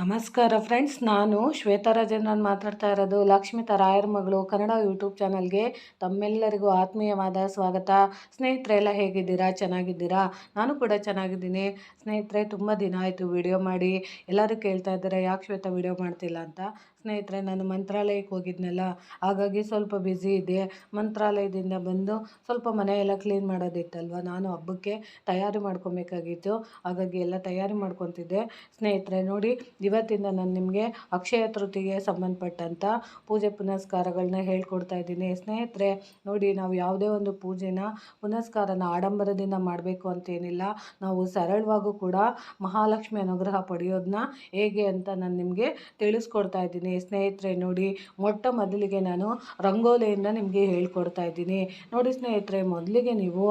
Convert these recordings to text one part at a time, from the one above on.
ನಮಸ್ಕಾರ ಫ್ರೆಂಡ್ಸ್, ನಾನು ಶ್ವೇತಾ ರಾಜೇಂದ್ರನ್ ಮಾತಾಡ್ತಾ ಇರೋದು. ಲಕ್ಷ್ಮಿತಾ ರಾಯರ ಮಗಳು ಕನ್ನಡ ಯೂಟ್ಯೂಬ್ ಚಾನಲ್ಗೆ ತಮ್ಮೆಲ್ಲರಿಗೂ ಆತ್ಮೀಯವಾದ ಸ್ವಾಗತ. ಸ್ನೇಹಿತರೆಲ್ಲ ಹೇಗಿದ್ದೀರಾ? ಚೆನ್ನಾಗಿದ್ದೀರಾ? ನಾನು ಕೂಡ ಚೆನ್ನಾಗಿದ್ದೀನಿ. ಸ್ನೇಹಿತರೆ, ತುಂಬ ದಿನ ಆಯಿತು ವಿಡಿಯೋ ಮಾಡಿ. ಎಲ್ಲರೂ ಕೇಳ್ತಾ ಇದ್ದಾರೆ, ಯಾಕೆ ಶ್ವೇತಾ ವಿಡಿಯೋ ಮಾಡ್ತಿಲ್ಲ ಅಂತ. ಸ್ನೇಹಿತರೆ, ನಾನು ಮಂತ್ರಾಲಯಕ್ಕೆ ಹೋಗಿದ್ನಲ್ಲ, ಹಾಗಾಗಿ ಸ್ವಲ್ಪ ಬ್ಯುಸಿ ಇದೆ. ಮಂತ್ರಾಲಯದಿಂದ ಬಂದು ಸ್ವಲ್ಪ ಮನೆಯೆಲ್ಲ ಕ್ಲೀನ್ ಮಾಡೋದಿತ್ತಲ್ವ, ನಾನು ಹಬ್ಬಕ್ಕೆ ತಯಾರಿ ಮಾಡ್ಕೊಬೇಕಾಗಿತ್ತು. ಹಾಗಾಗಿ ಎಲ್ಲ ತಯಾರಿ ಮಾಡ್ಕೊತಿದ್ದೆ. ಸ್ನೇಹಿತರೆ ನೋಡಿ, ಇವತ್ತಿಂದ ನಾನು ನಿಮಗೆ ಅಕ್ಷಯ ತೃತೀಯಗೆ ಸಂಬಂಧಪಟ್ಟಂಥ ಪೂಜೆ ಪುನಸ್ಕಾರಗಳನ್ನ ಹೇಳ್ಕೊಡ್ತಾ ಇದ್ದೀನಿ. ಸ್ನೇಹಿತರೆ ನೋಡಿ, ನಾವು ಯಾವುದೇ ಒಂದು ಪೂಜೆನ ಪುನಸ್ಕಾರನ ಆಡಂಬರದಿಂದ ಮಾಡಬೇಕು ಅಂತೇನಿಲ್ಲ. ನಾವು ಸರಳವಾಗೂ ಕೂಡ ಮಹಾಲಕ್ಷ್ಮಿ ಅನುಗ್ರಹ ಪಡೆಯೋದನ್ನ ಹೇಗೆ ಅಂತ ನಾನು ನಿಮಗೆ ತಿಳಿಸ್ಕೊಡ್ತಾ ಇದ್ದೀನಿ. ಸ್ನೇಹಿತರೆ ನೋಡಿ, ಮೊಟ್ಟ ಮೊದಲಿಗೆ ನಾನು ರಂಗೋಲಿಯಿಂದ ನಿಮಗೆ ಹೇಳ್ಕೊಡ್ತಾ ಇದ್ದೀನಿ. ನೋಡಿ ಸ್ನೇಹಿತರೆ, ಮೊದಲಿಗೆ ನೀವು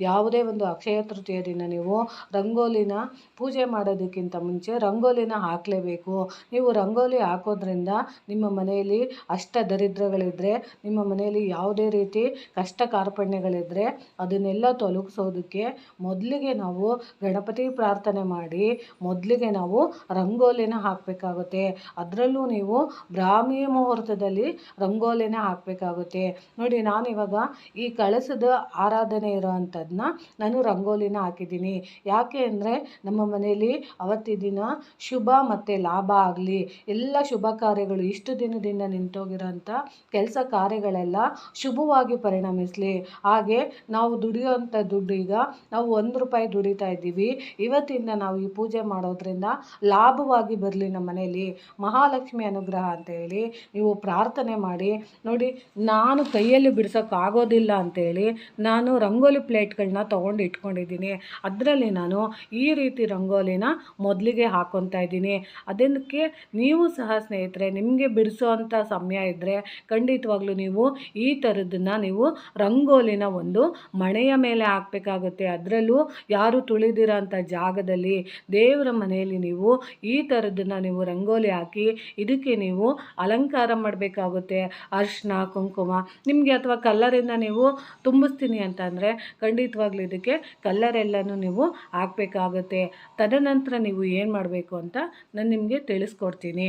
ಯಾವುದೇ ಒಂದು ಅಕ್ಷಯ ತೃತೀಯ ದಿನ ನೀವು ರಂಗೋಲಿನ ಪೂಜೆ ಮಾಡೋದಕ್ಕಿಂತ ಮುಂಚೆ ರಂಗೋಲಿನ ಹಾಕಲೇಬೇಕು. ನೀವು ರಂಗೋಲಿ ಹಾಕೋದ್ರಿಂದ ನಿಮ್ಮ ಮನೆಯಲ್ಲಿ ಅಷ್ಟ ದರಿದ್ರಗಳಿದ್ದರೆ, ನಿಮ್ಮ ಮನೆಯಲ್ಲಿ ಯಾವುದೇ ರೀತಿ ಕಷ್ಟ ಕಾರ್ಪಣ್ಯಗಳಿದ್ದರೆ ಅದನ್ನೆಲ್ಲ ತೊಲಗಿಸೋದಕ್ಕೆ ಮೊದಲಿಗೆ ನಾವು ಗಣಪತಿ ಪ್ರಾರ್ಥನೆ ಮಾಡಿ ಮೊದಲಿಗೆ ನಾವು ರಂಗೋಲಿನ ಹಾಕಬೇಕಾಗುತ್ತೆ. ಅದರಲ್ಲೂ ನೀವು ಬ್ರಾಹ್ಮಿ ಮುಹೂರ್ತದಲ್ಲಿ ರಂಗೋಲಿನ ಹಾಕಬೇಕಾಗುತ್ತೆ. ನೋಡಿ, ನಾನಿವಾಗ ಈ ಕಳಸದ ಆರಾಧನೆ ಇರೋ ಅಂಥದ್ದನ್ನ ನಾನು ರಂಗೋಲಿನ ಹಾಕಿದ್ದೀನಿ. ಯಾಕೆ ಅಂದರೆ, ನಮ್ಮ ಮನೆಯಲ್ಲಿ ಅವತ್ತಿನ ದಿನ ಶುಭ ಮತ್ತು ಲಾಭ ಆಗಲಿ, ಎಲ್ಲ ಶುಭ ಕಾರ್ಯಗಳು ಇಷ್ಟು ದಿನದಿಂದ ನಿಂತೋಗಿರೋಂಥ ಕೆಲಸ ಕಾರ್ಯಗಳೆಲ್ಲ ಶುಭವಾಗಿ ಪರಿಣಮಿಸಲಿ. ಹಾಗೆ ನಾವು ದುಡಿಯೋಂಥ ದುಡ್ಡು, ಈಗ ನಾವು ₹1 ದುಡಿತಾ ಇದ್ದೀವಿ, ಇವತ್ತಿಂದ ನಾವು ಈ ಪೂಜೆ ಮಾಡೋದ್ರಿಂದ ಲಾಭವಾಗಿ ಬರಲಿ ನಮ್ಮ ಮನೆಯಲ್ಲಿ, ಮಹಾಲಕ್ಷ್ಮಿ ಅನುಗ್ರಹ ಅಂತ ಹೇಳಿ ನೀವು ಪ್ರಾರ್ಥನೆ ಮಾಡಿ. ನೋಡಿ, ನಾನು ಕೈಯಲ್ಲಿ ಬಿಡಿಸೋಕ್ಕಾಗೋದಿಲ್ಲ ಅಂತೇಳಿ ನಾನು ರಂಗೋಲಿ ಪ್ಲೇಟ್ಗಳನ್ನ ತೊಗೊಂಡು ಇಟ್ಕೊಂಡಿದ್ದೀನಿ. ಅದರಲ್ಲಿ ನಾನು ಈ ರೀತಿ ರಂಗೋಲಿನ ಮೊದಲಿಗೆ ಹಾಕ್ಕೊತಾ ಇದ್ದೀನಿ. ಅದಕ್ಕೆ ನೀವು ಸಹ ಸ್ನೇಹಿತರೆ, ನಿಮಗೆ ಬಿಡಿಸೋವಂಥ ಸಮಯ ಇದ್ದರೆ ಖಂಡಿತವಾಗ್ಲೂ ನೀವು ಈ ಥರದನ್ನು ನೀವು ರಂಗೋಲಿನ ಒಂದು ಮಣೆಯ ಮೇಲೆ ಹಾಕಬೇಕಾಗುತ್ತೆ. ಅದರಲ್ಲೂ ಯಾರು ತುಳಿದಿರೋ ಅಂಥ ಜಾಗದಲ್ಲಿ, ದೇವರ ಮನೆಯಲ್ಲಿ ನೀವು ಈ ಥರದನ್ನು ನೀವು ರಂಗೋಲಿ ಹಾಕಿ ಇದಕ್ಕೆ ನೀವು ಅಲಂಕಾರ ಮಾಡಬೇಕಾಗುತ್ತೆ. ಅರಿಶಿನ, ಕುಂಕುಮ ನಿಮಗೆ ಅಥವಾ ಕಲ್ಲರಿಂದ ನೀವು ತುಂಬಿಸ್ತೀನಿ ಅಂತಂದರೆ ಖಂಡಿತವಾಗ್ಲೂ ಇದಕ್ಕೆ ಕಲ್ಲರೆಲ್ಲನೂ ನೀವು ಹಾಕಬೇಕಾಗುತ್ತೆ. ತದನಂತರ ನೀವು ಏನು ಮಾಡಬೇಕು ಅಂತ ನಾನು ನಿಮಗೆ ತಿಳಿಸ್ಕೊಡ್ತೀನಿ.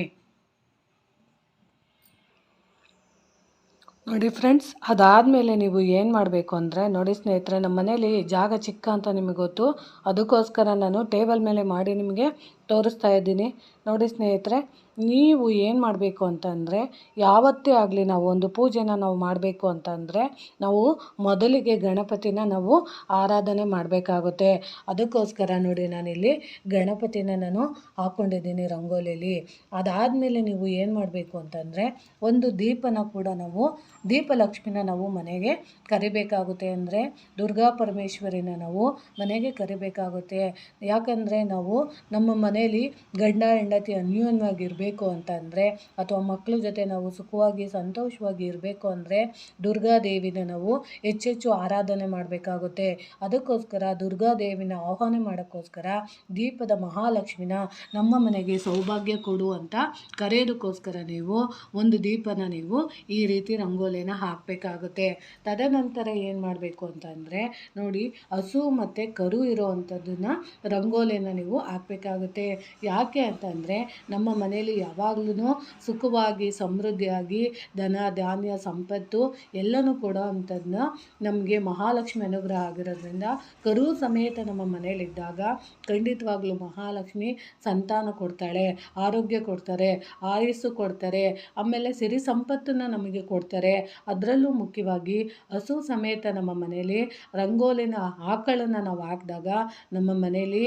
ನೋಡಿ ಫ್ರೆಂಡ್ಸ್, ಅದಾದಮೇಲೆ ನೀವು ಏನು ಮಾಡಬೇಕು ಅಂದರೆ, ನೋಡಿ ಸ್ನೇಹಿತರೆ, ನಮ್ಮ ಮನೇಲಿ ಜಾಗ ಚಿಕ್ಕ ಅಂತ ನಿಮಗೆ ಗೊತ್ತು. ಅದಕ್ಕೋಸ್ಕರ ನಾನು ಟೇಬಲ್ ಮೇಲೆ ಮಾಡಿ ನಿಮಗೆ ತೋರಿಸ್ತಾ ಇದ್ದೀನಿ. ನೋಡಿ ಸ್ನೇಹಿತರೆ, ನೀವು ಏನು ಮಾಡಬೇಕು ಅಂತಂದರೆ, ಯಾವತ್ತೇ ಆಗಲಿ ನಾವು ಒಂದು ಪೂಜೆನ ನಾವು ಮಾಡಬೇಕು ಅಂತಂದರೆ ನಾವು ಮೊದಲಿಗೆ ಗಣಪತಿನ ನಾವು ಆರಾಧನೆ ಮಾಡಬೇಕಾಗುತ್ತೆ. ಅದಕ್ಕೋಸ್ಕರ ನೋಡಿ, ನಾನಿಲ್ಲಿ ಗಣಪತಿನ ನಾನು ಹಾಕ್ಕೊಂಡಿದ್ದೀನಿ ರಂಗೋಲಿಲಿ. ಅದಾದಮೇಲೆ ನೀವು ಏನು ಮಾಡಬೇಕು ಅಂತಂದರೆ, ಒಂದು ದೀಪನ ಕೂಡ ನಾವು ದೀಪಲಕ್ಷ್ಮಿನ ನಾವು ಮನೆಗೆ ಕರಿಬೇಕಾಗುತ್ತೆ. ಅಂದರೆ ದುರ್ಗಾ ಪರಮೇಶ್ವರಿನ ನಾವು ಮನೆಗೆ ಕರಿಬೇಕಾಗುತ್ತೆ. ಯಾಕಂದರೆ ನಾವು ನಮ್ಮ ಮನೆಯಲ್ಲಿ ಗಂಡ ಹೆಂಡತಿ ಅನ್ಯೋನ್ಯವಾಗಿರಬೇಕು ಅಂತಂದರೆ, ಅಥವಾ ಮಕ್ಕಳ ಜೊತೆ ನಾವು ಸುಖವಾಗಿ ಸಂತೋಷವಾಗಿ ಇರಬೇಕು ಅಂದರೆ ದುರ್ಗಾದೇವಿನ ನಾವು ಹೆಚ್ಚೆಚ್ಚು ಆರಾಧನೆ ಮಾಡಬೇಕಾಗುತ್ತೆ. ಅದಕ್ಕೋಸ್ಕರ ದುರ್ಗಾದೇವಿನ ಆಹ್ವಾನ ಮಾಡೋಕ್ಕೋಸ್ಕರ ದೀಪದ ಮಹಾಲಕ್ಷ್ಮಿನ ನಮ್ಮ ಮನೆಗೆ ಸೌಭಾಗ್ಯ ಕೊಡು ಅಂತ ಕರೆಯೋದಕ್ಕೋಸ್ಕರ ನೀವು ಒಂದು ದೀಪನ ನೀವು ಈ ರೀತಿ ರಂಗೋಲಿನ ಹಾಕಬೇಕಾಗುತ್ತೆ. ತದನಂತರ ಏನು ಮಾಡಬೇಕು ಅಂತಂದರೆ, ನೋಡಿ, ಹಸು ಮತ್ತು ಕರು ಇರೋವಂಥದ್ದನ್ನು ರಂಗೋಲಿನ ನೀವು ಹಾಕಬೇಕಾಗುತ್ತೆ. ಯಾಕೆ ಅಂತಂದರೆ, ನಮ್ಮ ಮನೆಯಲ್ಲಿ ಯಾವಾಗಲೂ ಸುಖವಾಗಿ ಸಮೃದ್ಧಿಯಾಗಿ ಧನ ಧಾನ್ಯ ಸಂಪತ್ತು ಎಲ್ಲನೂ ಕೊಡೋ ಅಂಥದ್ದನ್ನ ನಮಗೆ ಮಹಾಲಕ್ಷ್ಮಿ ಅನುಗ್ರಹ ಆಗಿರೋದ್ರಿಂದ ಕರು ಸಮೇತ ನಮ್ಮ ಮನೆಯಲ್ಲಿದ್ದಾಗ ಖಂಡಿತವಾಗ್ಲೂ ಮಹಾಲಕ್ಷ್ಮಿ ಸಂತಾನ ಕೊಡ್ತಾಳೆ, ಆರೋಗ್ಯ ಕೊಡ್ತಾರೆ, ಆಯುಸ್ಸು ಕೊಡ್ತಾರೆ, ಆಮೇಲೆ ಸಿರಿ ಸಂಪತ್ತನ್ನು ನಮಗೆ ಕೊಡ್ತಾರೆ. ಅದರಲ್ಲೂ ಮುಖ್ಯವಾಗಿ ಹಸು ಸಮೇತ ನಮ್ಮ ಮನೆಯಲ್ಲಿ ರಂಗೋಲಿನ ಆಕಳನ್ನು ನಾವು ಹಾಕಿದಾಗ ನಮ್ಮ ಮನೆಯಲ್ಲಿ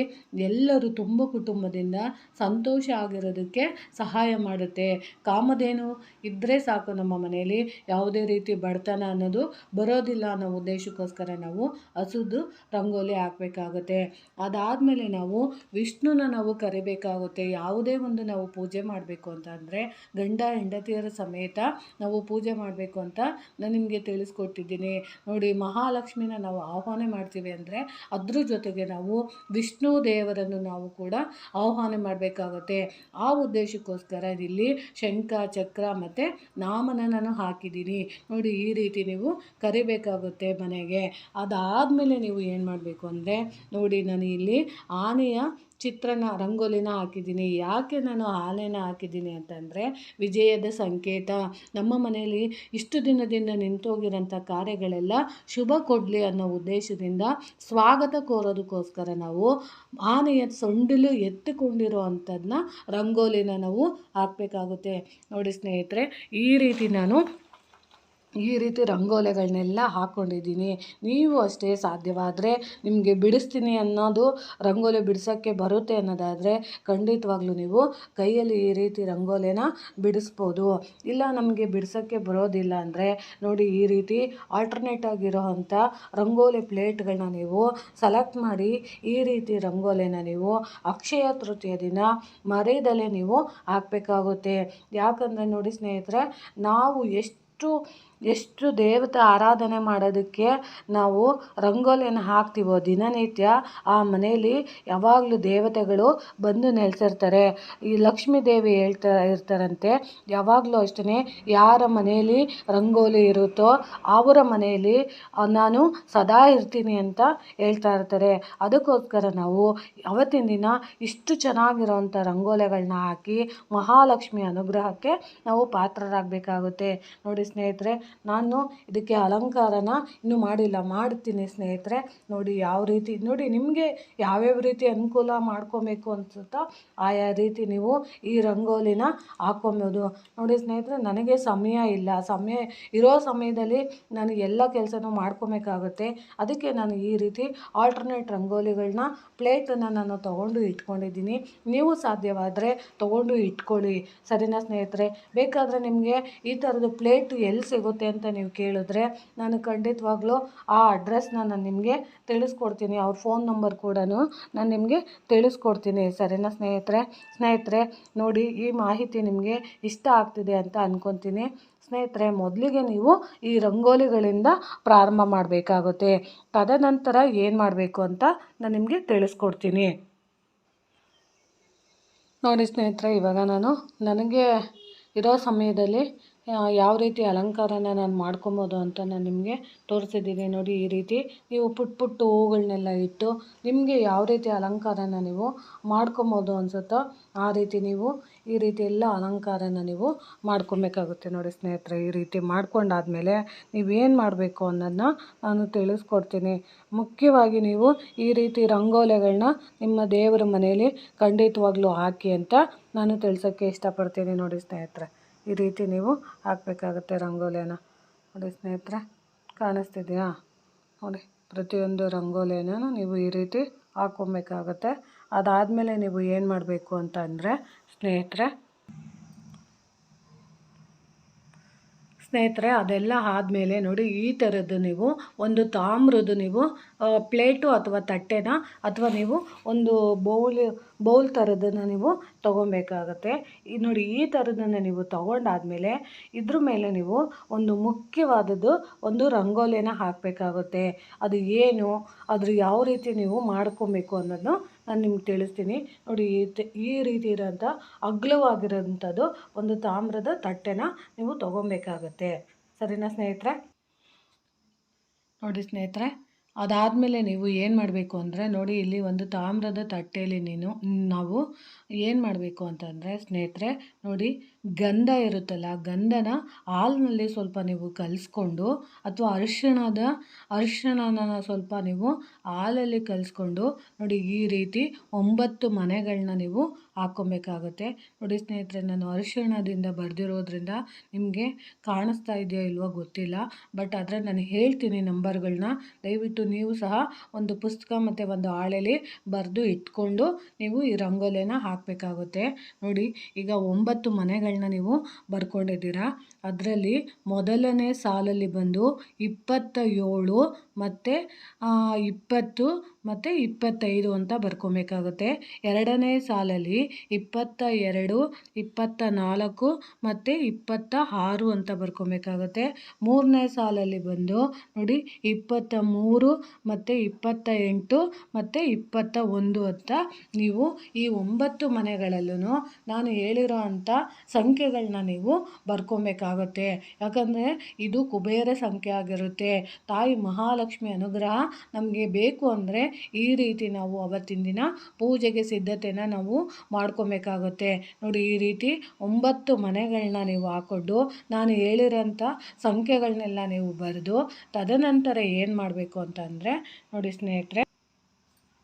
ಎಲ್ಲರೂ ತುಂಬ ಕುಟುಂಬ ಕುಟುಂಬದಿಂದ ಸಂತೋಷ ಆಗಿರೋದಕ್ಕೆ ಸಹಾಯ ಮಾಡುತ್ತೆ. ಕಾಮಧೇನು ಇದ್ದರೆ ಸಾಕು ನಮ್ಮ ಮನೆಯಲ್ಲಿ ಯಾವುದೇ ರೀತಿ ಬಡತನ ಅನ್ನೋದು ಬರೋದಿಲ್ಲ ಅನ್ನೋ ಉದ್ದೇಶಕ್ಕೋಸ್ಕರ ನಾವು ಹಸುದು ರಂಗೋಲಿ ಹಾಕಬೇಕಾಗುತ್ತೆ. ಅದಾದಮೇಲೆ ನಾವು ವಿಷ್ಣುನ ನಾವು ಕರಿಬೇಕಾಗುತ್ತೆ. ಯಾವುದೇ ಒಂದು ನಾವು ಪೂಜೆ ಮಾಡಬೇಕು ಅಂತ ಅಂದರೆ ಗಂಡ ಹೆಂಡತಿಯರ ಸಮೇತ ನಾವು ಪೂಜೆ ಮಾಡಬೇಕು ಅಂತ ನಾನು ನಿಮಗೆ ತಿಳಿಸ್ಕೊಟ್ಟಿದ್ದೀನಿ ನೋಡಿ. ಮಹಾಲಕ್ಷ್ಮಿನ ನಾವು ಆಹ್ವಾನ ಮಾಡ್ತೀವಿ ಅಂದರೆ ಅದ್ರ ಜೊತೆಗೆ ನಾವು ವಿಷ್ಣು ದೇವರನ್ನು ನಾವು ಕೂಡ ಆಹ್ವಾನ ಮಾಡಬೇಕಾಗುತ್ತೆ. ಆ ಉದ್ದೇಶಕ್ಕೋಸ್ಕರ ಇಲ್ಲಿ ಶಂಖ ಚಕ್ರ ಮತ್ತು ನಾಮನ ನಾನು ಹಾಕಿದ್ದೀನಿ ನೋಡಿ. ಈ ರೀತಿ ನೀವು ಕರಿಬೇಕಾಗುತ್ತೆ ಮನೆಗೆ. ಅದಾದಮೇಲೆ ನೀವು ಏನು ಮಾಡಬೇಕು ಅಂದರೆ ನೋಡಿ, ನಾನು ಇಲ್ಲಿ ಆನೆಯ ಚಿತ್ರನ ರಂಗೋಲಿನ ಹಾಕಿದ್ದೀನಿ. ಯಾಕೆ ನಾನು ಆನೆನ ಹಾಕಿದ್ದೀನಿ ಅಂತಂದರೆ ವಿಜಯದ ಸಂಕೇತ. ನಮ್ಮ ಮನೆಯಲ್ಲಿ ಇಷ್ಟು ದಿನದಿಂದ ನಿಂತೋಗಿರೋಂಥ ಕಾರ್ಯಗಳೆಲ್ಲ ಶುಭ ಕೊಡಲಿ ಅನ್ನೋ ಉದ್ದೇಶದಿಂದ ಸ್ವಾಗತ ಕೋರೋದಕ್ಕೋಸ್ಕರ ನಾವು ಆನೆಯ ಸೊಂಡಿಲು ಎತ್ತಿಕೊಂಡಿರೋ ಅಂಥದ್ದನ್ನ ರಂಗೋಲಿನ ನಾವು ಹಾಕಬೇಕಾಗುತ್ತೆ ನೋಡಿ ಸ್ನೇಹಿತರೆ. ಈ ರೀತಿ ರಂಗೋಲಿಗಳನ್ನೆಲ್ಲ ಹಾಕ್ಕೊಂಡಿದ್ದೀನಿ. ನೀವು ಅಷ್ಟೇ ಸಾಧ್ಯವಾದರೆ ನಿಮಗೆ ಬಿಡಿಸ್ತೀನಿ ಅನ್ನೋದು ರಂಗೋಲಿ ಬಿಡಿಸೋಕ್ಕೆ ಬರುತ್ತೆ ಅನ್ನೋದಾದರೆ ಖಂಡಿತವಾಗ್ಲೂ ನೀವು ಕೈಯಲ್ಲಿ ಈ ರೀತಿ ರಂಗೋಲಿನ ಬಿಡಿಸ್ಬೋದು. ಇಲ್ಲ ನಮಗೆ ಬಿಡಿಸೋಕ್ಕೆ ಬರೋದಿಲ್ಲ ಅಂದರೆ ನೋಡಿ, ಈ ರೀತಿ ಆಲ್ಟರ್ನೇಟ್ ಆಗಿರೋ ಅಂಥ ರಂಗೋಲಿ ಪ್ಲೇಟ್ಗಳನ್ನ ನೀವು ಸೆಲೆಕ್ಟ್ ಮಾಡಿ ಈ ರೀತಿ ರಂಗೋಲಿನ ನೀವು ಅಕ್ಷಯ ತೃತೀಯ ದಿನ ಮರೆಯದಲ್ಲೇ ನೀವು ಹಾಕಬೇಕಾಗುತ್ತೆ. ಯಾಕಂದರೆ ನೋಡಿ ಸ್ನೇಹಿತರೆ, ನಾವು ಎಷ್ಟು ದೇವತೆ ಆರಾಧನೆ ಮಾಡೋದಕ್ಕೆ ನಾವು ರಂಗೋಲಿಯನ್ನು ಹಾಕ್ತೀವೋ ದಿನನಿತ್ಯ ಆ ಮನೆಯಲ್ಲಿ ಯಾವಾಗಲೂ ದೇವತೆಗಳು ಬಂದು ನೆಲೆಸಿರ್ತಾರೆ. ಈ ಲಕ್ಷ್ಮೀ ದೇವಿ ಇರ್ತಾರಂತೆ ಯಾವಾಗಲೂ ಅಷ್ಟೇ, ಯಾರ ಮನೆಯಲ್ಲಿ ರಂಗೋಲಿ ಇರುತ್ತೋ ಅವರ ಮನೆಯಲ್ಲಿ ನಾನು ಸದಾ ಇರ್ತೀನಿ ಅಂತ ಹೇಳ್ತಾ ಇರ್ತಾರೆ. ಅದಕ್ಕೋಸ್ಕರ ನಾವು ಅವತ್ತಿನ ದಿನ ಇಷ್ಟು ಚೆನ್ನಾಗಿರೋವಂಥ ರಂಗೋಲಿಗಳನ್ನ ಹಾಕಿ ಮಹಾಲಕ್ಷ್ಮಿ ಅನುಗ್ರಹಕ್ಕೆ ನಾವು ಪಾತ್ರರಾಗಬೇಕಾಗುತ್ತೆ ನೋಡಿ ಸ್ನೇಹಿತರೆ. ನಾನು ಇದಕ್ಕೆ ಅಲಂಕಾರನ ಇನ್ನೂ ಮಾಡಿಲ್ಲ, ಮಾಡ್ತೀನಿ ಸ್ನೇಹಿತರೆ. ನೋಡಿ ಯಾವ ರೀತಿ ನೋಡಿ, ನಿಮಗೆ ಯಾವ್ಯಾವ ರೀತಿ ಅನುಕೂಲ ಮಾಡ್ಕೊಬೇಕು ಅನ್ಸುತ್ತೋ ಆಯಾ ರೀತಿ ನೀವು ಈ ರಂಗೋಲಿನ ಹಾಕ್ಕೊಬೋದು ನೋಡಿ ಸ್ನೇಹಿತರೆ. ನನಗೆ ಸಮಯ ಇಲ್ಲ, ಸಮಯ ಇರೋ ಸಮಯದಲ್ಲಿ ನಾನು ಎಲ್ಲ ಕೆಲಸನೂ ಮಾಡ್ಕೊಬೇಕಾಗುತ್ತೆ. ಅದಕ್ಕೆ ನಾನು ಈ ರೀತಿ ಆಲ್ಟರ್ನೇಟ್ ರಂಗೋಲಿಗಳನ್ನ ಪ್ಲೇಟನ್ನು ನಾನು ತೊಗೊಂಡು ಇಟ್ಕೊಂಡಿದ್ದೀನಿ. ನೀವು ಸಾಧ್ಯವಾದರೆ ತೊಗೊಂಡು ಇಟ್ಕೊಳ್ಳಿ, ಸರಿನಾ ಸ್ನೇಹಿತರೆ. ಬೇಕಾದರೆ ನಿಮಗೆ ಈ ಥರದ್ದು ಪ್ಲೇಟ್ ಎಲ್ಲಿ ಸಿಗುತ್ತೆ ಅಂತ ನೀವು ಕೇಳಿದ್ರೆ ನಾನು ಖಂಡಿತವಾಗ್ಲೂ ಆ ಅಡ್ರೆಸ್ನ ನಾನು ನಿಮಗೆ ತಿಳಿಸ್ಕೊಡ್ತೀನಿ. ಅವ್ರ ಫೋನ್ ನಂಬರ್ ಕೂಡ ನಾನು ನಿಮಗೆ ತಿಳಿಸ್ಕೊಡ್ತೀನಿ, ಸರಿನಾ ಸ್ನೇಹಿತರೆ. ನೋಡಿ, ಈ ಮಾಹಿತಿ ನಿಮಗೆ ಇಷ್ಟ ಆಗ್ತಿದೆ ಅಂತ ಅಂದ್ಕೊತೀನಿ ಸ್ನೇಹಿತರೆ. ಮೊದಲಿಗೆ ನೀವು ಈ ರಂಗೋಲಿಗಳಿಂದ ಪ್ರಾರಂಭ ಮಾಡಬೇಕಾಗುತ್ತೆ. ತದನಂತರ ಏನು ಮಾಡಬೇಕು ಅಂತ ನಾನು ನಿಮಗೆ ತಿಳಿಸ್ಕೊಡ್ತೀನಿ ನೋಡಿ ಸ್ನೇಹಿತರೆ. ಇವಾಗ ನನಗೆ ಇರೋ ಸಮಯದಲ್ಲಿ ಯಾವ ರೀತಿ ಅಲಂಕಾರನ ನಾನು ಮಾಡ್ಕೊಬೋದು ಅಂತ ನಾನು ನಿಮಗೆ ತೋರಿಸಿದ್ದೀನಿ ನೋಡಿ. ಈ ರೀತಿ ನೀವು ಪುಟ್ಟ ಹೂಗಳನ್ನೆಲ್ಲ ಇಟ್ಟು ನಿಮಗೆ ಯಾವ ರೀತಿ ಅಲಂಕಾರನ ನೀವು ಮಾಡ್ಕೊಬೋದು ಅನಿಸುತ್ತೋ ಆ ರೀತಿ ನೀವು ಈ ರೀತಿ ಎಲ್ಲ ಅಲಂಕಾರನ ನೀವು ಮಾಡ್ಕೊಬೇಕಾಗುತ್ತೆ ನೋಡಿ ಸ್ನೇಹಿತರೆ. ಈ ರೀತಿ ಮಾಡ್ಕೊಂಡಾದಮೇಲೆ ನೀವೇನು ಮಾಡಬೇಕು ಅನ್ನೋದನ್ನ ನಾನು ತಿಳಿಸ್ಕೊಡ್ತೀನಿ. ಮುಖ್ಯವಾಗಿ ನೀವು ಈ ರೀತಿ ರಂಗೋಲಿಗಳನ್ನ ನಿಮ್ಮ ದೇವರ ಮನೆಯಲ್ಲಿ ಖಂಡಿತವಾಗ್ಲೂ ಹಾಕಿ ಅಂತ ನಾನು ತಿಳಿಸೋಕ್ಕೆ ಇಷ್ಟಪಡ್ತೀನಿ ನೋಡಿ ಸ್ನೇಹಿತರೆ. ಈ ರೀತಿ ನೀವು ಹಾಕಬೇಕಾಗುತ್ತೆ ರಂಗೋಲಿನ ನೋಡಿ ಸ್ನೇಹಿತರೆ. ಕಾಣಿಸ್ತಿದೆಯಾ ನೋಡಿ, ಪ್ರತಿಯೊಂದು ರಂಗೋಲಿನ ನೀವು ಈ ರೀತಿ ಹಾಕ್ಕೊಬೇಕಾಗತ್ತೆ. ಅದಾದಮೇಲೆ ನೀವು ಏನು ಮಾಡಬೇಕು ಅಂತ ಅಂದರೆ ಸ್ನೇಹಿತರೆ ಅದೆಲ್ಲ ಆದಮೇಲೆ ನೋಡಿ, ಈ ಥರದ್ದು ನೀವು ಒಂದು ತಾಮ್ರದ್ದು ನೀವು ಪ್ಲೇಟು ಅಥವಾ ತಟ್ಟೆನ ಅಥವಾ ನೀವು ಒಂದು ಬೌಲ್ ಥರದನ್ನು ನೀವು ತೊಗೊಬೇಕಾಗತ್ತೆ. ನೋಡಿ, ಈ ಥರದನ್ನು ನೀವು ತೊಗೊಂಡಾದಮೇಲೆ ಇದ್ರ ಮೇಲೆ ನೀವು ಒಂದು ಮುಖ್ಯವಾದದ್ದು ಒಂದು ರಂಗೋಲಿನ ಹಾಕಬೇಕಾಗುತ್ತೆ. ಅದು ಏನು, ಅದ್ರ ಯಾವ ರೀತಿ ನೀವು ಮಾಡ್ಕೊಬೇಕು ಅನ್ನೋದನ್ನು ನಾನು ನಿಮ್ಗೆ ತಿಳಿಸ್ತೀನಿ ನೋಡಿ. ಈ ರೀತಿ ಇರೋಂಥ ಅಗಲವಾಗಿರೋಂಥದ್ದು ಒಂದು ತಾಮ್ರದ ತಟ್ಟೆನ ನೀವು ತೊಗೊಬೇಕಾಗತ್ತೆ, ಸರಿನಾ ಸ್ನೇಹಿತರೆ. ನೋಡಿ ಸ್ನೇಹಿತರೆ, ಅದಾದಮೇಲೆ ನೀವು ಏನು ಮಾಡಬೇಕು ಅಂದರೆ ನೋಡಿ, ಇಲ್ಲಿ ಒಂದು ತಾಮ್ರದ ತಟ್ಟೆಯಲ್ಲಿ ನಾವು ಏನು ಮಾಡಬೇಕು ಅಂತಂದರೆ ಸ್ನೇಹಿತರೆ ನೋಡಿ, ಗಂಧ ಇರುತ್ತಲ್ಲ, ಗಂಧನ ಹಾಲಿನಲ್ಲಿ ಸ್ವಲ್ಪ ನೀವು ಕಲಿಸ್ಕೊಂಡು ಅಥವಾ ಅರಿಶಿಣನ ಸ್ವಲ್ಪ ನೀವು ಹಾಲಲ್ಲಿ ಕಲಿಸ್ಕೊಂಡು ನೋಡಿ ಈ ರೀತಿ 9 ಮನೆಗಳನ್ನ ನೀವು ಹಾಕ್ಕೊಬೇಕಾಗುತ್ತೆ. ನೋಡಿ ಸ್ನೇಹಿತರೆ, ನಾನು ಅರಿಶಿಣದಿಂದ ಬರೆದಿರೋದ್ರಿಂದ ನಿಮಗೆ ಕಾಣಿಸ್ತಾ ಇದೆಯೋ ಇಲ್ವೋ ಗೊತ್ತಿಲ್ಲ, ಬಟ್ ಆದರೆ ನಾನು ಹೇಳ್ತೀನಿ ನಂಬರ್ಗಳನ್ನ. ದಯವಿಟ್ಟು ನೀವು ಸಹ ಒಂದು ಪುಸ್ತಕ ಮತ್ತು ಒಂದು ಹಾಳೆಯಲ್ಲಿ ಬರೆದು ಇಟ್ಕೊಂಡು ನೀವು ಈ ರಂಗೋಲಿನ ಹಾಕಬೇಕಾಗುತ್ತೆ. ನೋಡಿ, ಈಗ 9 ಮನೆಗಳನ್ನ ನೀವು ಬರ್ಕೊಂಡಿದ್ದೀರಾ. ಅದರಲ್ಲಿ ಮೊದಲನೇ ಸಾಲಲ್ಲಿ ಬಂದು 27 ಮತ್ತು 20 ಮತ್ತು 25 ಅಂತ ಬರ್ಕೊಬೇಕಾಗುತ್ತೆ. ಎರಡನೇ ಸಾಲಲ್ಲಿ 22, 24 ಮತ್ತು 26 ಅಂತ ಬರ್ಕೊಬೇಕಾಗುತ್ತೆ. ಮೂರನೇ ಸಾಲಲ್ಲಿ ಬಂದು ನೋಡಿ 23 ಮತ್ತು 28 ಮತ್ತು 21 ಅಂತ ನೀವು ಈ 9 ಮನೆಗಳಲ್ಲೂ ನಾನು ಹೇಳಿರೋ ಅಂಥ ಸಂಖ್ಯೆಗಳನ್ನ ನೀವು ಬರ್ಕೊಬೇಕಾಗುತ್ತೆ. ಯಾಕಂದರೆ ಇದು ಕುಬೇರ ಸಂಖ್ಯೆ ಆಗಿರುತ್ತೆ. ತಾಯಿ ಮಹಾಲಕ್ಷ್ಮಿ ಅನುಗ್ರಹ ನಮಗೆ ಬೇಕು ಅಂದರೆ ಈ ರೀತಿ ನಾವು ಅವತ್ತಿನ ದಿನ ಪೂಜೆಗೆ ಸಿದ್ಧತೆನ ನಾವು ಮಾಡ್ಕೊಬೇಕಾಗುತ್ತೆ. ನೋಡಿ, ಈ ರೀತಿ 9 ಮನೆಗಳನ್ನ ನೀವು ಹಾಕ್ಕೊಂಡು ನಾನು ಹೇಳಿರೋಂಥ ಸಂಖ್ಯೆಗಳನ್ನೆಲ್ಲ ನೀವು ಬರೆದು ತದನಂತರ ಏನು ಮಾಡಬೇಕು ಅಂತಂದರೆ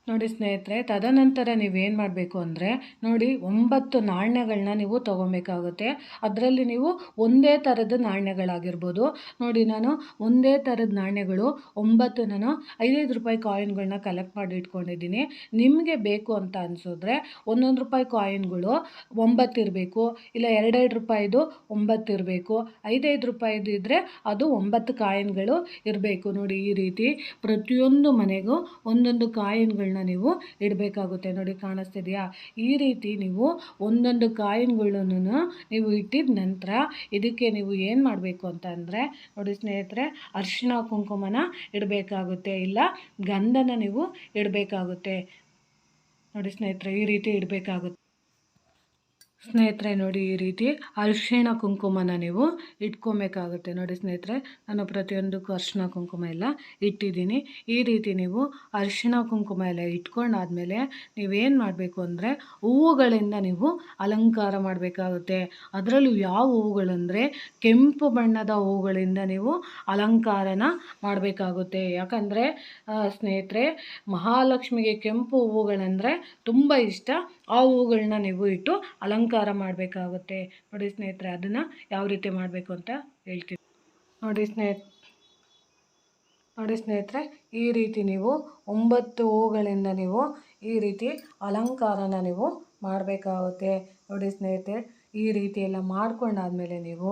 ನೋಡಿ ಸ್ನೇಹಿತರೆ, ತದನಂತರ ನೀವೇನು ಮಾಡಬೇಕು ಅಂದರೆ ನೋಡಿ 9 ನಾಣ್ಯಗಳನ್ನ ನೀವು ತೊಗೊಬೇಕಾಗುತ್ತೆ. ಅದರಲ್ಲಿ ನೀವು ಒಂದೇ ಥರದ ನಾಣ್ಯಗಳಾಗಿರ್ಬೋದು. ನೋಡಿ, ನಾನು ಒಂದೇ ಥರದ ನಾಣ್ಯಗಳು 9 ನಾನು 5 ರೂಪಾಯಿ ಕಾಯಿನ್ಗಳನ್ನ ಕಲೆಕ್ಟ್ ಮಾಡಿ ಇಟ್ಕೊಂಡಿದ್ದೀನಿ. ನಿಮಗೆ ಬೇಕು ಅಂತ ಅನಿಸಿದ್ರೆ 1 ರೂಪಾಯಿ ಕಾಯಿನ್ಗಳು 9 ಇರಬೇಕು, ಇಲ್ಲ 2 ರೂಪಾಯಿದು 9 ಇರಬೇಕು, 5 ರೂಪಾಯಿದು ಇದ್ದರೆ ಅದು 9 ಕಾಯಿನ್ಗಳು ಇರಬೇಕು. ನೋಡಿ, ಈ ರೀತಿ ಪ್ರತಿಯೊಂದು ಮನೆಗೂ ಒಂದೊಂದು ಕಾಯಿನ್ಗಳನ್ನ ನೀವು ಇಡಬೇಕಾಗುತ್ತೆ. ನೋಡಿ, ಕಾಣಿಸ್ತಿದೆಯಾ? ಈ ರೀತಿ ನೀವು ಒಂದೊಂದು ಕಾಯಿನ್ಗಳನ್ನು ನೀವು ಇಟ್ಟಿದ ನಂತರ ಇದಕ್ಕೆ ನೀವು ಏನು ಮಾಡಬೇಕು ಅಂತ ಅಂದರೆ ನೋಡಿ ಸ್ನೇಹಿತರೆ, ಅರಿಶಿಣ ಕುಂಕುಮನ ಇಡಬೇಕಾಗುತ್ತೆ, ಇಲ್ಲ ಗಂಧನ ನೀವು ಇಡಬೇಕಾಗುತ್ತೆ. ನೋಡಿ ಸ್ನೇಹಿತರೆ, ಈ ರೀತಿ ಇಡಬೇಕಾಗುತ್ತೆ. ಸ್ನೇಹಿತರೆ, ನೋಡಿ, ಈ ರೀತಿ ಅರಿಶಿಣ ಕುಂಕುಮನ ನೀವು ಇಟ್ಕೊಬೇಕಾಗುತ್ತೆ. ನೋಡಿ ಸ್ನೇಹಿತರೆ, ನಾನು ಪ್ರತಿಯೊಂದಕ್ಕೂ ಅರಿಶಿಣ ಕುಂಕುಮ ಎಲ್ಲ ಇಟ್ಟಿದ್ದೀನಿ. ಈ ರೀತಿ ನೀವು ಅರಿಶಿಣ ಕುಂಕುಮ ಎಲ್ಲ ಇಟ್ಕೊಂಡಾದ್ಮೇಲೆ ನೀವೇನು ಮಾಡಬೇಕು ಅಂದರೆ ಹೂವುಗಳಿಂದ ನೀವು ಅಲಂಕಾರ ಮಾಡಬೇಕಾಗುತ್ತೆ. ಅದರಲ್ಲೂ ಯಾವ ಹೂವುಗಳಂದರೆ ಕೆಂಪು ಬಣ್ಣದ ಹೂವುಗಳಿಂದ ನೀವು ಅಲಂಕಾರನ ಮಾಡಬೇಕಾಗುತ್ತೆ. ಯಾಕಂದರೆ ಸ್ನೇಹಿತರೆ, ಮಹಾಲಕ್ಷ್ಮಿಗೆ ಕೆಂಪು ಹೂವುಗಳಂದರೆ ತುಂಬ ಇಷ್ಟ. ಆ ಹೂವುಗಳನ್ನ ನೀವು ಇಟ್ಟು ಅಲಂಕಾರ ಮಾಡಬೇಕಾಗುತ್ತೆ. ನೋಡಿ ಸ್ನೇಹಿತರೆ, ಅದನ್ನು ಯಾವ ರೀತಿ ಮಾಡಬೇಕು ಅಂತ ಹೇಳ್ತೀನಿ. ನೋಡಿ ಸ್ನೇಹಿತರೆ, ಈ ರೀತಿ ನೀವು 9 ಹೂವುಗಳಿಂದ ನೀವು ಈ ರೀತಿ ಅಲಂಕಾರನ ನೀವು ಮಾಡಬೇಕಾಗುತ್ತೆ. ನೋಡಿ ಸ್ನೇಹಿತರೆ, ಈ ರೀತಿ ಎಲ್ಲ ಮಾಡ್ಕೊಂಡಾದ್ಮೇಲೆ ನೀವು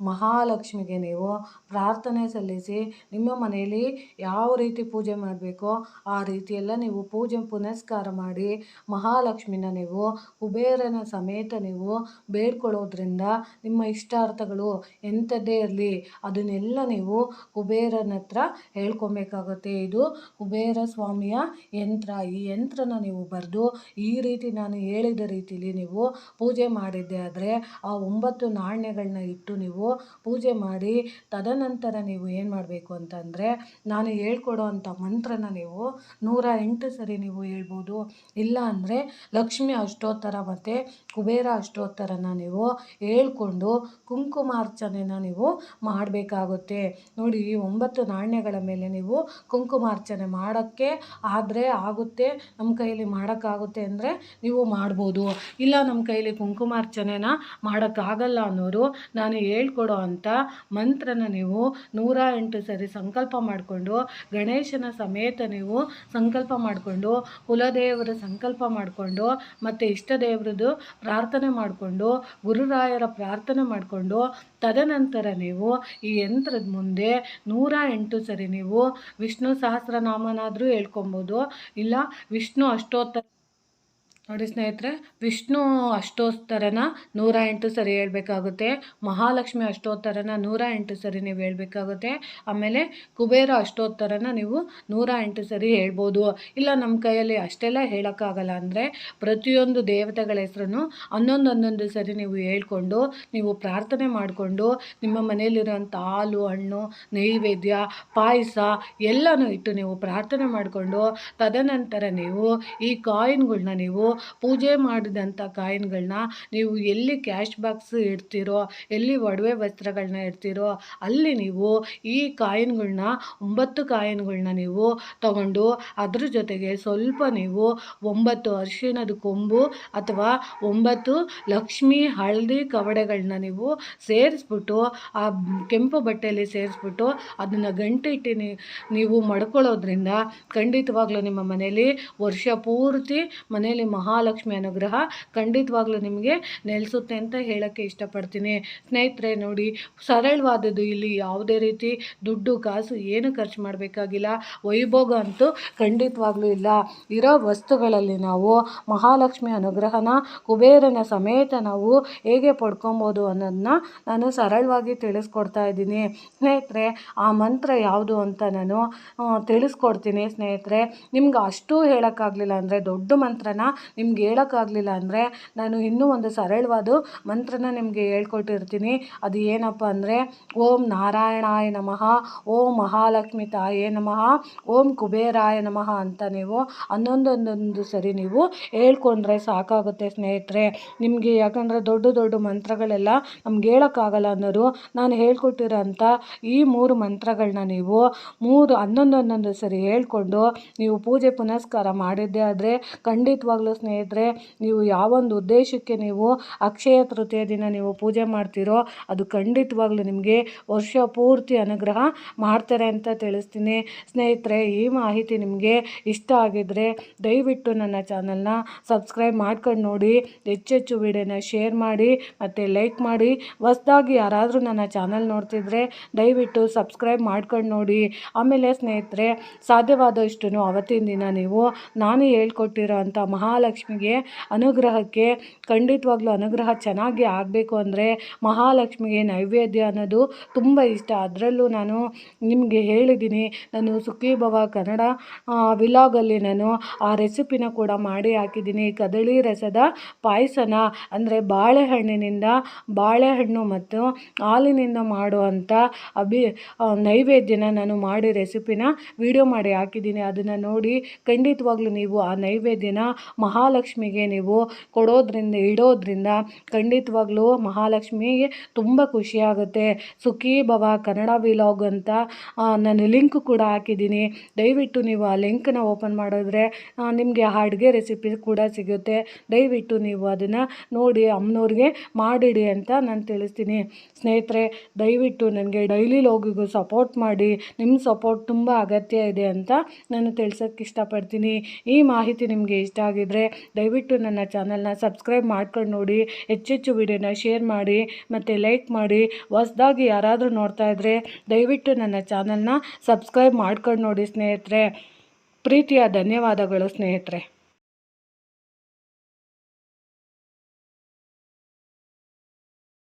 ಮಹಾಲಕ್ಷ್ಮಿಗೆ ನೀವು ಪ್ರಾರ್ಥನೆ ಸಲ್ಲಿಸಿ ನಿಮ್ಮ ಮನೆಯಲ್ಲಿ ಯಾವ ರೀತಿ ಪೂಜೆ ಮಾಡಬೇಕೋ ಆ ರೀತಿಯೆಲ್ಲ ನೀವು ಪೂಜೆ ಪುನಸ್ಕಾರ ಮಾಡಿ ಮಹಾಲಕ್ಷ್ಮಿನ ನೀವು ಕುಬೇರನ ಸಮೇತ ನೀವು ಬೇಡ್ಕೊಳ್ಳೋದ್ರಿಂದ ನಿಮ್ಮ ಇಷ್ಟಾರ್ಥಗಳು ಎಂಥದ್ದೇ ಇರಲಿ ಅದನ್ನೆಲ್ಲ ನೀವು ಕುಬೇರನ ಹತ್ರ ಹೇಳ್ಕೊಬೇಕಾಗುತ್ತೆ. ಇದು ಕುಬೇರ ಸ್ವಾಮಿಯ ಯಂತ್ರ. ಈ ಯಂತ್ರನ ನೀವು ಬರೆದು ಈ ರೀತಿ ನಾನು ಹೇಳಿದ ರೀತಿಯಲ್ಲಿ ನೀವು ಪೂಜೆ ಮಾಡಿದ್ದೆ ಆದರೆ ಆ 9 ನಾಣ್ಯಗಳನ್ನ ಇಟ್ಟು ನೀವು ಪೂಜೆ ಮಾಡಿ ತದನಂತರ ನೀವು ಏನು ಮಾಡಬೇಕು ಅಂತಂದರೆ ನಾನು ಹೇಳ್ಕೊಡೋ ಅಂಥ ಮಂತ್ರನ ನೀವು 108 ಸರಿ ನೀವು ಹೇಳ್ಬೋದು. ಇಲ್ಲ ಅಂದರೆ ಲಕ್ಷ್ಮಿ ಅಷ್ಟೋತ್ತರ ಮತ್ತು ಕುಬೇರ ಅಷ್ಟೋತ್ತರನ ನೀವು ಹೇಳ್ಕೊಂಡು ಕುಂಕುಮಾರ್ಚನೆನ ನೀವು ಮಾಡಬೇಕಾಗುತ್ತೆ. ನೋಡಿ, ಈ 9 ನಾಣ್ಯಗಳ ಮೇಲೆ ನೀವು ಕುಂಕುಮಾರ್ಚನೆ ಮಾಡೋಕ್ಕೆ ಆದರೆ ಆಗುತ್ತೆ, ನಮ್ಮ ಕೈಯಲ್ಲಿ ಮಾಡೋಕ್ಕಾಗುತ್ತೆ ಅಂದರೆ ನೀವು ಮಾಡ್ಬೋದು. ಇಲ್ಲ ನಮ್ಮ ಕೈಯಲ್ಲಿ ಕುಂಕುಮಾರ್ಚನೆನ ಮಾಡೋಕ್ಕಾಗಲ್ಲ ಅನ್ನೋರು ನಾನು ಹೇಳ್ಕೊಡೋ ಅಂಥ ಮಂತ್ರನ ನೀವು 108 ಸರಿ ಸಂಕಲ್ಪ ಮಾಡಿಕೊಂಡು ಗಣೇಶನ ಸಮೇತ ನೀವು ಸಂಕಲ್ಪ ಮಾಡಿಕೊಂಡು ಕುಲದೇವರ ಸಂಕಲ್ಪ ಮಾಡಿಕೊಂಡು ಮತ್ತು ಇಷ್ಟ ದೇವರದ್ದು ಪ್ರಾರ್ಥನೆ ಮಾಡಿಕೊಂಡು ಗುರುರಾಯರ ಪ್ರಾರ್ಥನೆ ಮಾಡಿಕೊಂಡು ತದನಂತರ ನೀವು ಈ ಯಂತ್ರದ ಮುಂದೆ 108 ಸರಿ ನೀವು ವಿಷ್ಣು ಸಹಸ್ರನಾಮನಾದರೂ ಹೇಳ್ಕೊಬೋದು, ಇಲ್ಲ ವಿಷ್ಣು ಅಷ್ಟೋತ್ತರ. ನೋಡಿ ಸ್ನೇಹಿತರೆ, ವಿಷ್ಣು ಅಷ್ಟೋತ್ತರನ 108 ಸರಿ ಹೇಳ್ಬೇಕಾಗುತ್ತೆ. ಮಹಾಲಕ್ಷ್ಮಿ ಅಷ್ಟೋತ್ತರನ 108 ಸರಿ ನೀವು ಹೇಳ್ಬೇಕಾಗುತ್ತೆ. ಆಮೇಲೆ ಕುಬೇರ ಅಷ್ಟೋತ್ತರನ ನೀವು 108 ಸರಿ ಹೇಳ್ಬೋದು. ಇಲ್ಲ ನಮ್ಮ ಕೈಯಲ್ಲಿ ಅಷ್ಟೆಲ್ಲ ಹೇಳೋಕ್ಕಾಗಲ್ಲ ಅಂದರೆ ಪ್ರತಿಯೊಂದು ದೇವತೆಗಳ ಹೆಸರನ್ನು ಒಂದೊಂದು ಸರಿ ನೀವು ಹೇಳ್ಕೊಂಡು ನೀವು ಪ್ರಾರ್ಥನೆ ಮಾಡಿಕೊಂಡು ನಿಮ್ಮ ಮನೆಯಲ್ಲಿರೋಂಥ ಹಾಲು ಹಣ್ಣು ನೈವೇದ್ಯ ಪಾಯಸ ಎಲ್ಲನೂ ಇಟ್ಟು ನೀವು ಪ್ರಾರ್ಥನೆ ಮಾಡಿಕೊಂಡು ತದನಂತರ ನೀವು ಈ ಕಾಯಿನ್ಗಳನ್ನ ನೀವು ಪೂಜೆ ಮಾಡಿದಂಥ ಕಾಯಿನ್ಗಳನ್ನ ನೀವು ಎಲ್ಲಿ ಕ್ಯಾಶ್ ಬಾಕ್ಸ್ ಇಡ್ತೀರೋ, ಎಲ್ಲಿ ಒಡವೆ ವಸ್ತ್ರಗಳನ್ನ ಇಡ್ತೀರೋ ಅಲ್ಲಿ ನೀವು ಈ ಕಾಯಿನ್ಗಳನ್ನ 9 ಕಾಯಿನ್ಗಳನ್ನ ನೀವು ತಗೊಂಡು ಅದ್ರ ಜೊತೆಗೆ ಸ್ವಲ್ಪ ನೀವು 9 ಅರಿಶಿಣದ ಕೊಂಬು ಅಥವಾ 9 ಲಕ್ಷ್ಮಿ ಹಳದಿ ಕವಡೆಗಳನ್ನ ನೀವು ಸೇರಿಸ್ಬಿಟ್ಟು ಆ ಕೆಂಪು ಬಟ್ಟೆಯಲ್ಲಿ ಸೇರಿಸ್ಬಿಟ್ಟು ಅದನ್ನು ಗಂಟೆ ಇಟ್ಟು ನೀವು ಮಡ್ಕೊಳ್ಳೋದ್ರಿಂದ ಖಂಡಿತವಾಗ್ಲೂ ನಿಮ್ಮ ಮನೇಲಿ ವರ್ಷ ಪೂರ್ತಿ ಮನೇಲಿ ಮಹಾಲಕ್ಷ್ಮಿ ಅನುಗ್ರಹ ಖಂಡಿತವಾಗ್ಲೂ ನಿಮಗೆ ನೆಲೆಸುತ್ತೆ ಅಂತ ಹೇಳೋಕ್ಕೆ ಇಷ್ಟಪಡ್ತೀನಿ. ಸ್ನೇಹಿತರೆ ನೋಡಿ, ಸರಳವಾದದ್ದು, ಇಲ್ಲಿ ಯಾವುದೇ ರೀತಿ ದುಡ್ಡು ಕಾಸು ಏನು ಖರ್ಚು ಮಾಡಬೇಕಾಗಿಲ್ಲ, ವೈಭೋಗ ಅಂತೂ ಖಂಡಿತವಾಗ್ಲೂ ಇಲ್ಲ. ಇರೋ ವಸ್ತುಗಳಲ್ಲಿ ನಾವು ಮಹಾಲಕ್ಷ್ಮಿ ಅನುಗ್ರಹನ ಕುಬೇರನ ಸಮೇತ ನಾವು ಹೇಗೆ ಪಡ್ಕೊಬೋದು ಅನ್ನೋದನ್ನ ನಾನು ಸರಳವಾಗಿ ತಿಳಿಸ್ಕೊಡ್ತಾ ಇದ್ದೀನಿ. ಸ್ನೇಹಿತರೆ, ಆ ಮಂತ್ರ ಯಾವುದು ಅಂತ ನಾನು ತಿಳಿಸ್ಕೊಡ್ತೀನಿ. ಸ್ನೇಹಿತರೆ, ನಿಮ್ಗೆ ಅಷ್ಟು ಹೇಳೋಕ್ಕಾಗಲಿಲ್ಲ ಅಂದರೆ, ದೊಡ್ಡ ಮಂತ್ರನ ನಿಮ್ಗೆ ಹೇಳೋಕ್ಕಾಗಲಿಲ್ಲ ಅಂದರೆ ನಾನು ಇನ್ನೂ ಒಂದು ಸರಳವಾದ ಮಂತ್ರನ ನಿಮಗೆ ಹೇಳ್ಕೊಟ್ಟಿರ್ತೀನಿ. ಅದು ಏನಪ್ಪ ಅಂದರೆ, ಓಂ ನಾರಾಯಣಾಯ ನಮಃ, ಓಂ ಮಹಾಲಕ್ಷ್ಮಿ ತಾಯೇ ನಮಃ, ಓಂ ಕುಬೇರಾಯ ನಮಃ ಅಂತ ನೀವು ಹನ್ನೊಂದೊಂದೊಂದು ಸರಿ ನೀವು ಹೇಳ್ಕೊಂಡ್ರೆ ಸಾಕಾಗುತ್ತೆ ಸ್ನೇಹಿತರೆ ನಿಮಗೆ. ಯಾಕಂದರೆ ದೊಡ್ಡ ದೊಡ್ಡ ಮಂತ್ರಗಳೆಲ್ಲ ನಮ್ಗೆ ಹೇಳೋಕ್ಕಾಗಲ್ಲ ಅನ್ನೋರು, ನಾನು ಹೇಳ್ಕೊಟ್ಟಿರೋ ಅಂಥ ಈ 3 ಮಂತ್ರಗಳನ್ನ ನೀವು 11 ಸರಿ ಹೇಳ್ಕೊಂಡು ನೀವು ಪೂಜೆ ಪುನಸ್ಕಾರ ಮಾಡಿದ್ದೇ ಆದರೆ ಖಂಡಿತವಾಗ್ಲೂ ಸ್ನೇಹಿತರೆ, ನೀವು ಯಾವೊಂದು ಉದ್ದೇಶಕ್ಕೆ ನೀವು ಅಕ್ಷಯ ತೃತೀಯ ದಿನ ನೀವು ಪೂಜೆ ಮಾಡ್ತೀರೋ ಅದು ಖಂಡಿತವಾಗ್ಲೂ ನಿಮಗೆ ವರ್ಷ ಪೂರ್ತಿ ಅನುಗ್ರಹ ಮಾಡ್ತಾರೆ ಅಂತ ತಿಳಿಸ್ತೀನಿ. ಸ್ನೇಹಿತರೆ, ಈ ಮಾಹಿತಿ ನಿಮಗೆ ಇಷ್ಟ ಆಗಿದ್ದರೆ ದಯವಿಟ್ಟು ನನ್ನ ಚಾನಲ್ನ ಸಬ್ಸ್ಕ್ರೈಬ್ ಮಾಡ್ಕೊಂಡು ನೋಡಿ, ಹೆಚ್ಚೆಚ್ಚು ವಿಡಿಯೋನ ಶೇರ್ ಮಾಡಿ ಮತ್ತು ಲೈಕ್ ಮಾಡಿ. ಹೊಸದಾಗಿ ಯಾರಾದರೂ ನನ್ನ ಚಾನಲ್ ನೋಡ್ತಿದ್ರೆ ದಯವಿಟ್ಟು ಸಬ್ಸ್ಕ್ರೈಬ್ ಮಾಡ್ಕೊಂಡು ನೋಡಿ. ಆಮೇಲೆ ಸ್ನೇಹಿತರೆ, ಸಾಧ್ಯವಾದಷ್ಟು ಅವತ್ತಿನ ದಿನ ನೀವು ನಾನು ಹೇಳ್ಕೊಟ್ಟಿರೋ ಅಂಥ ಮಹಾಲಕ್ಷ್ಮಿಗೆ ಅನುಗ್ರಹಕ್ಕೆ ಖಂಡಿತವಾಗ್ಲೂ ಅನುಗ್ರಹ ಚೆನ್ನಾಗಿ ಆಗಬೇಕು ಅಂದರೆ ಮಹಾಲಕ್ಷ್ಮಿಗೆ ನೈವೇದ್ಯ ಅನ್ನೋದು ತುಂಬ ಇಷ್ಟ. ಅದರಲ್ಲೂ ನಾನು ನಿಮಗೆ ಹೇಳಿದ್ದೀನಿ, ನಾನು ಸುಖೀಭವ ಕನ್ನಡ ವಿಲಾಗಲ್ಲಿ ನಾನು ಆ ರೆಸಿಪಿನ ಕೂಡ ಮಾಡಿ ಹಾಕಿದ್ದೀನಿ. ಕದಳಿ ರಸದ ಪಾಯಸನ ಅಂದರೆ ಬಾಳೆಹಣ್ಣು ಮತ್ತು ಹಾಲಿನಿಂದ ಮಾಡುವಂಥ ನೈವೇದ್ಯನ ನಾನು ಮಾಡಿ ರೆಸಿಪಿನ ವಿಡಿಯೋ ಮಾಡಿ ಹಾಕಿದ್ದೀನಿ. ಅದನ್ನು ನೋಡಿ ಖಂಡಿತವಾಗ್ಲೂ ನೀವು ಆ ನೈವೇದ್ಯನ ಮಹಾಲಕ್ಷ್ಮಿಗೆ ನೀವು ಇಡೋದ್ರಿಂದ ಖಂಡಿತವಾಗ್ಲೂ ಮಹಾಲಕ್ಷ್ಮಿಗೆ ತುಂಬ ಖುಷಿಯಾಗುತ್ತೆ. ಸುಖೀಭವ ಕನ್ನಡ ವಿಲಾಗ್ ಅಂತ ನಾನು ಲಿಂಕ್ ಕೂಡ ಹಾಕಿದ್ದೀನಿ. ದಯವಿಟ್ಟು ನೀವು ಆ ಲಿಂಕ್ನ ಓಪನ್ ಮಾಡಿದ್ರೆ ನಿಮಗೆ ಆ ಅಡುಗೆ ರೆಸಿಪಿ ಕೂಡ ಸಿಗುತ್ತೆ. ದಯವಿಟ್ಟು ನೀವು ಅದನ್ನು ನೋಡಿ ಅಮ್ಮನವ್ರಿಗೆ ಮಾಡಿಡಿ ಅಂತ ನಾನು ತಿಳಿಸ್ತೀನಿ. ಸ್ನೇಹಿತರೆ, ದಯವಿಟ್ಟು ನನಗೆ ಡೈಲಿ ಲಾಗಿಗೂ ಸಪೋರ್ಟ್ ಮಾಡಿ. ನಿಮ್ಮ ಸಪೋರ್ಟ್ ತುಂಬ ಅಗತ್ಯ ಇದೆ ಅಂತ ನಾನು ತಿಳಿಸೋಕ್ಕೆ ಇಷ್ಟಪಡ್ತೀನಿ. ಈ ಮಾಹಿತಿ ನಿಮಗೆ ಇಷ್ಟ ಆಗಿದ್ದರೆ ದಯವಿಟ್ಟು ನನ್ನ ಚಾನಲ್ನ ಸಬ್ಸ್ಕ್ರೈಬ್ ಮಾಡ್ಕೊಂಡು ನೋಡಿ, ಹೆಚ್ಚೆಚ್ಚು ವಿಡಿಯೋನ ಶೇರ್ ಮಾಡಿ ಮತ್ತು ಲೈಕ್ ಮಾಡಿ. ಹೊಸದಾಗಿ ಯಾರಾದರೂ ನೋಡ್ತಾ ಇದ್ದರೆ ದಯವಿಟ್ಟು ನನ್ನ ಚಾನಲ್ನ ಸಬ್ಸ್ಕ್ರೈಬ್ ಮಾಡ್ಕೊಂಡು ನೋಡಿ ಸ್ನೇಹಿತರೆ. ಪ್ರೀತಿಯ ಧನ್ಯವಾದಗಳು ಸ್ನೇಹಿತರೆ.